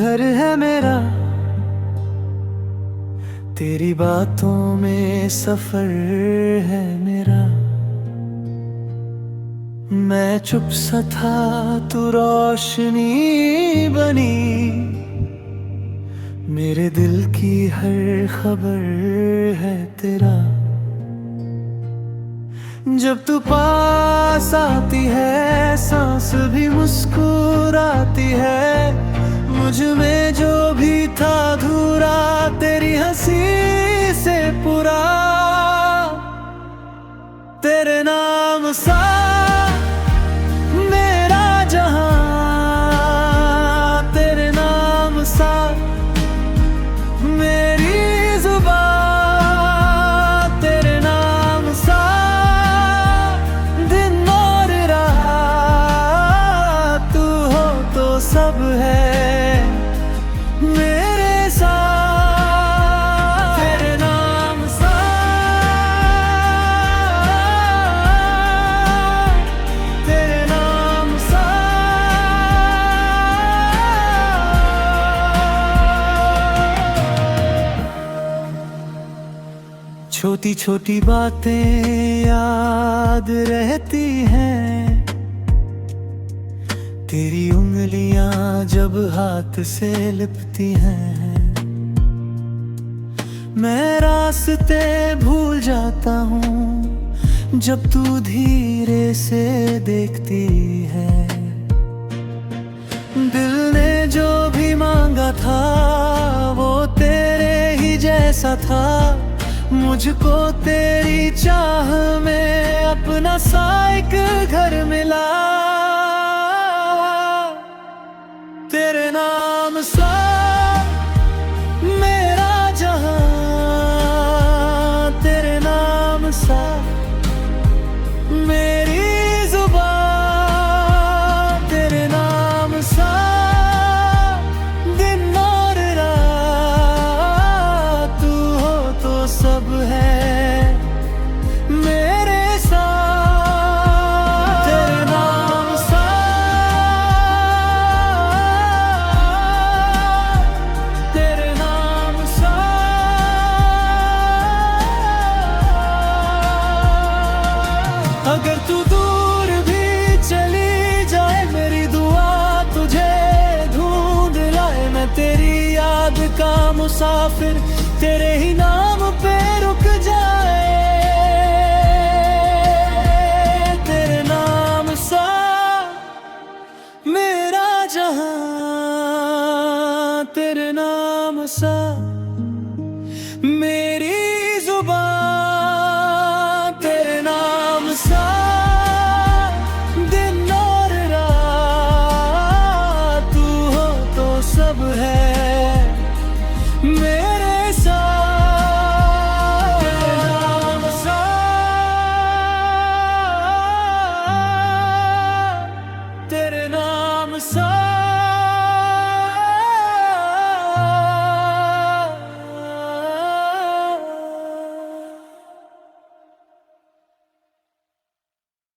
घर है मेरा, तेरी बातों में सफर है मेरा। मैं चुप सा था, तू रोशनी बनी, मेरे दिल की हर खबर है तेरा। जब तू पास आती है, सांस भी मुस्कुराती है। मुझ में जो भी था अधूरा, तेरी हंसी से पूरा। तेरे नाम सा मेरा जहां, तेरे नाम सा मेरी जुबान। तेरे नाम सा दिन और रात, तू हो तो सब है मेरे साथ। तेरे नाम सा, तेरे नाम सा। छोटी छोटी बातें याद रहती हैं, तेरी उंगलियां जब हाथ से लिपती हैं। मैं रास्ते भूल जाता हूँ जब तू धीरे से देखती है। दिल ने जो भी मांगा था वो तेरे ही जैसा था। मुझको तेरी चाह में अपना सा एक घर मिला। तेरे नाम सा मेरा जहां, तेरे नाम सा मेरी जुबान। तेरे नाम सा दिन और रात, तू हो तो सब है मेरे साथ। तेरे नाम सा, तेरे नाम सा। अगर तू दूर भी चली जाए, मेरी दुआ तुझे ढूंढ लाए। मैं तेरी याद का मुसाफिर, तेरे ही नाम पे रुक जाए। तेरे नाम सा मेरा जहां, तेरे नाम सा